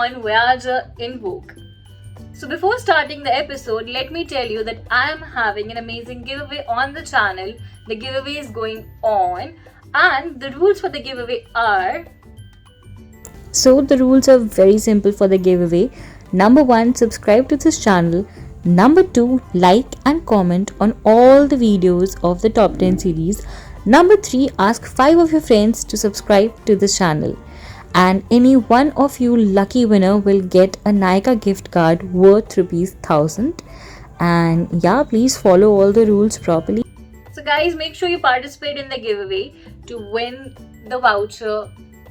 on Voyager in Vogue. So before starting the episode, let me tell you that I am having an amazing giveaway on the channel. The giveaway is going on and the rules for the giveaway are... So the rules are very simple for the giveaway. Number 1, subscribe to this channel. Number 2, like and comment on all the videos of the top 10 series. Number 3, ask 5 of your friends to subscribe to this channel. And any one of you lucky winner will get a Nykaa gift card worth ₹1000. And yeah, please follow all the rules properly. So guys, make sure you participate in the giveaway to win the voucher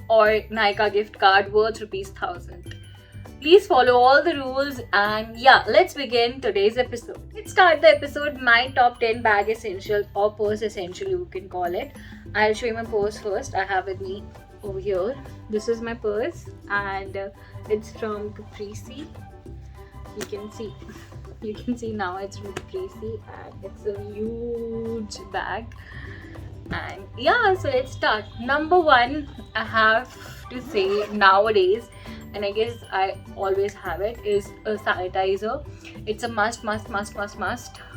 or Nykaa gift card worth ₹1000. Please follow all the rules and yeah, let's begin today's episode. Let's start the episode my top 10 bag essentials or purse essential you can call it. I'll show you my purse first. I have with me over here. This is my purse and it's from Caprese. You can see now it's from Caprese and it's a huge bag. And yeah, so let's start. Number 1, I have to say nowadays, and I guess I always have it, is a sanitizer. It's a must.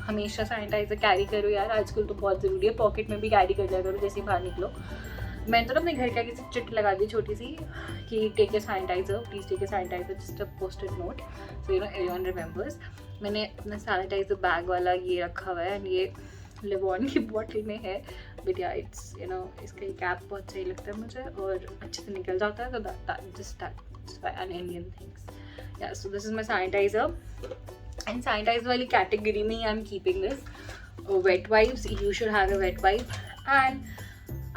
हमेशा sanitiser carry करो यार, आजकल तो बहुत ज़रूरी है. Pocket में भी कैरी कर लिया करो जैसे बाहर निकलो. मैंने तो अपने घर के आगे से चिट लगा दी छोटी सी कि take a sanitiser, please take a sanitiser, just a posted note so you know everyone remembers. मैंने अपना सैनिटाइजर बैग वाला ये रखा हुआ है एंड ये लिवॉन की बॉटल में है. बट या इट्स यू नो इसका कैप बहुत सही लगता है मुझे और अच्छे से निकल जाता है. तो just an Indian things. Yeah, so this is my sanitizer. And sanitizer वाली category में I'm keeping this. Wet wipes, you should have a wet wipe. And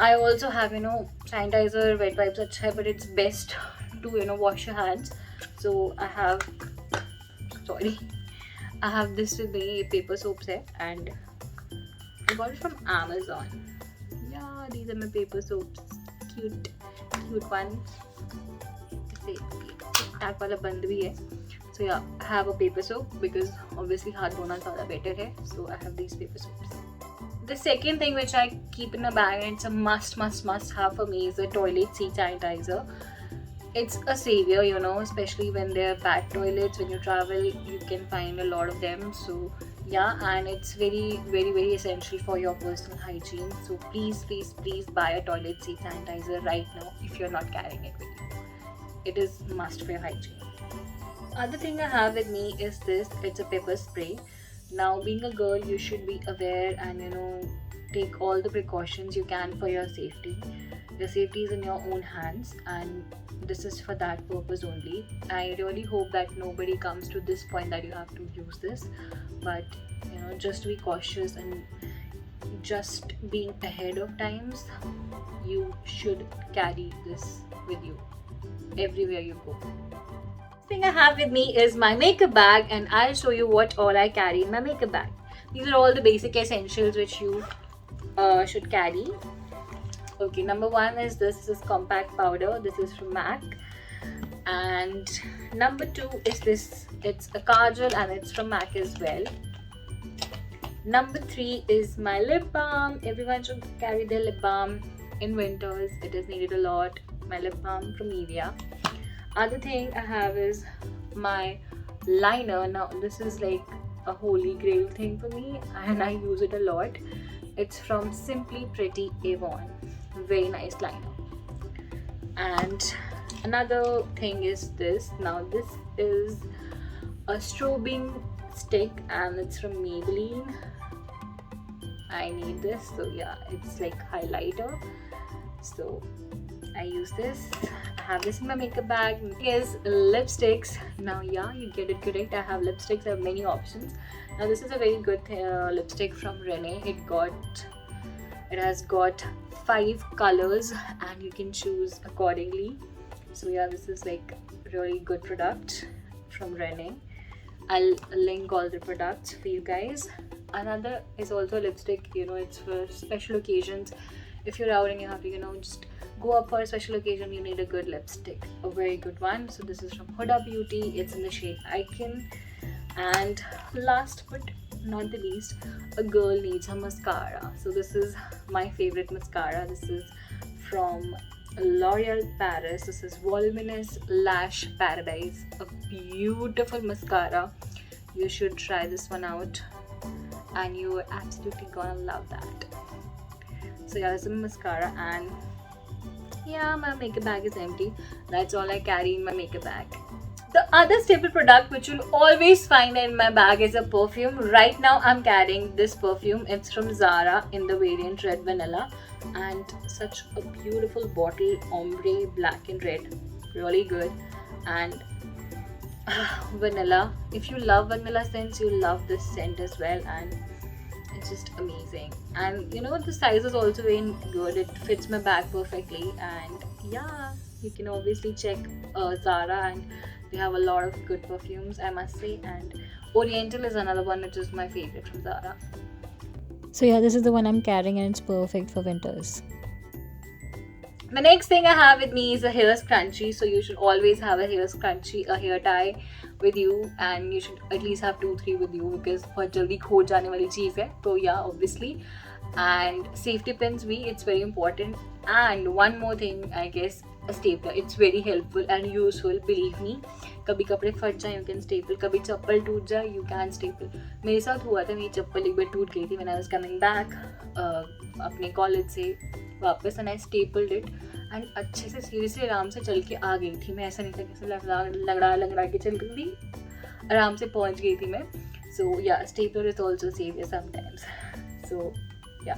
I also have, you know, sanitizer, wet wipes अच्छा है, but it's best to, you know, wash your hands. So I have this with me, paper soaps है, and I got it from Amazon. Yeah, these are my paper soaps. Cute ones. Tag वाला बंद भी है. So yeah, I have a paper soap because obviously हाथ धोना ज़्यादा better है. So I have these paper soaps. The second thing which I keep in a bag and it's a must have for me is a toilet seat sanitizer. It's a savior, you know, especially when there are bad toilets. When you travel, you can find a lot of them. So yeah, and it's very essential for your personal hygiene. So please buy a toilet seat sanitizer right now if you're not carrying it with you. It is must for your hygiene. Other thing I have with me is this. It's a pepper spray. Now, being a girl, you should be aware and, you know, take all the precautions you can for your safety. Your safety is in your own hands and this is for that purpose only. I really hope that nobody comes to this point that you have to use this. But, you know, just be cautious and just being ahead of times, you should carry this with you everywhere you go. Thing I have with me is my makeup bag and I'll show you what all I carry in my makeup bag. These are all the basic essentials which you should carry. Okay, number 1 is this is compact powder. This is from MAC. And number 2 is this. It's a kajal and it's from MAC as well. Number 3 is my lip balm. Everyone should carry their lip balm in winters. It is needed a lot. My lip balm from Nivea. Other thing I have is my liner. Now this is like a holy grail thing for me and I use it a lot. It's from Simply Pretty Avon. Very nice liner. And another thing is this. Now this is a strobing stick and it's from Maybelline. I need this, so yeah, it's like highlighter. So I use this. I have this in my makeup bag. Is lipsticks. Now yeah, you get it correct. I have lipsticks. I have many options. Now this is a very good lipstick from Rene. It has got 5 colors and you can choose accordingly. So yeah, this is like really good product from Rene. I'll link all the products for you guys. Another is also a lipstick, you know, it's for special occasions. If you're out and you have to, you know, just go up for a special occasion, you need a good lipstick, a very good one. So this is from Huda Beauty. It's in the shade Icon. And last but not the least, a girl needs a mascara. So this is my favorite mascara. This is from L'Oreal Paris. This is Voluminous Lash Paradise, a beautiful mascara. You should try this one out and you are absolutely gonna love that. So yeah, this is mascara, and yeah, my makeup bag is empty. That's all I carry in my makeup bag. The other staple product which you'll always find in my bag is a perfume. Right now I'm carrying this perfume. It's from Zara in the variant Red Vanilla, and such a beautiful bottle, ombre black and red, really good. And vanilla, if you love vanilla scents, you'll love this scent as well, and it's just amazing. And you know, the size is also very good. It fits my bag perfectly, and yeah, you can obviously check Zara, and they have a lot of good perfumes, I must say. And Oriental is another one which is my favorite from Zara. So yeah, this is the one I'm carrying and it's perfect for winters. The next thing I have with me is a hair scrunchie. So you should always have a hair scrunchie, a hair tie with you, and you should at least have 2-3 with you because बहुत जल्दी खो जाने वाली चीज़ है. So yeah, obviously. And safety pins भी, it's very important. And one more thing, I guess, a stapler. It's very helpful and useful, believe me. कभी कपड़े फट जाए, you can staple. कभी चप्पल टूट जाए, you can staple. मेरे साथ हुआ था, मेरी चप्पल एक बार टूट गई थी when I was coming back अपने कॉलेज से वापस, and I stapled it. And अच्छे से सीरियसली आराम से चल के आ गई थी मैं. ऐसा नहीं था कि लगड़ा के चल गई थी, आराम से पहुंच गई थी मैं. So yeah, stapler is also savior sometimes. So yeah.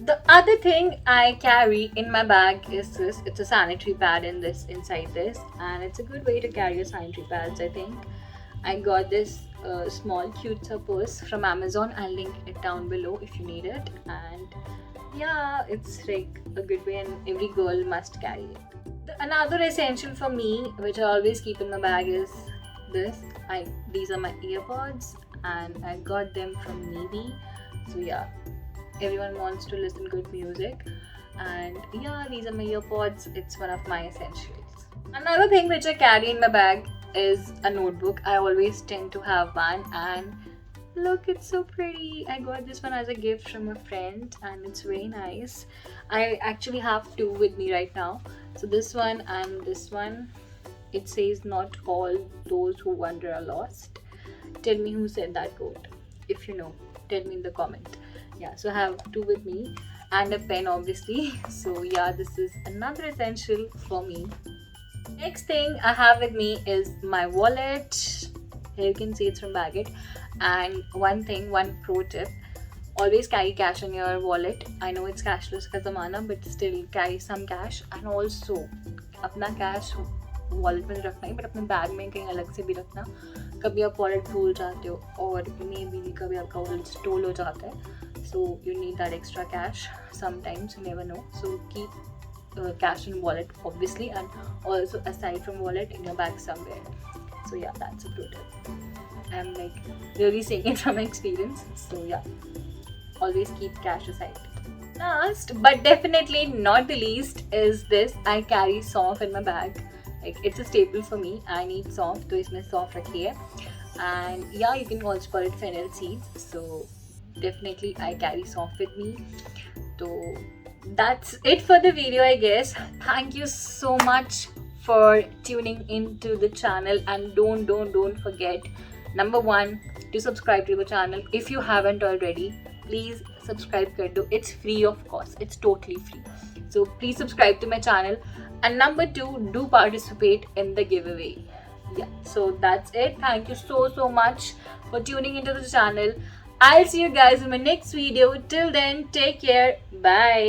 The other thing I carry in my bag is this. It's a sanitary pad inside this, and it's a good way to carry your sanitary pads, I think. I got this small cute purse from Amazon. I'll link it down below if you need it. And yeah, it's like a good way, and every girl must carry it. Another essential for me, which I always keep in my bag, is this. These are my earpods, and I got them from Neebi. So yeah, everyone wants to listen good music, and yeah, these are my earpods. It's one of my essentials. Another thing which I carry in my bag is a notebook. I always tend to have one, and look, it's so pretty. I got this one as a gift from a friend, and it's very nice. I actually have two with me right now. So this one and this one. It says, "Not all those who wander are lost." Tell me who said that quote. If you know, tell me in the comment. Yeah, so I have two with me and a pen, obviously. So yeah, this is another essential for me. Next thing I have with me is my wallet. Here you can see it's from Baggett. And one pro tip, always carry cash in your wallet. I know it's cashless ka zamana, but still carry some cash. And also, अपना cash wallet में रखना ही, but अपने bag में कहीं अलग से भी रखना. कभी आप वॉलेट भूल जाते हो, और मे बी कभी आपका वॉलेट स्टोल हो जाता है, so you need that extra cash sometimes, you never know. So keep cash in wallet obviously, and also aside from wallet in your bag somewhere. So yeah, that's a pro tip. I'm like really saying it from experience. So yeah, always keep cash aside. Last but definitely not the least is this. I carry Saunf in my bag. Like, it's a staple for me. I need Saunf, तो इसमें Saunf रखी है. And yeah, you can also call it fennel seeds. So definitely I carry Saunf with me. So that's it for the video, I guess. Thank you so much for tuning into the channel, and don't forget, number 1, to subscribe to the channel. If you haven't already, please subscribe kar do. It's free, of course. It's totally free. So please subscribe to my channel. And number 2, do participate in the giveaway. Yeah, so that's it. Thank you so much for tuning into the channel. I'll see you guys in my next video. Till then, take care. Bye.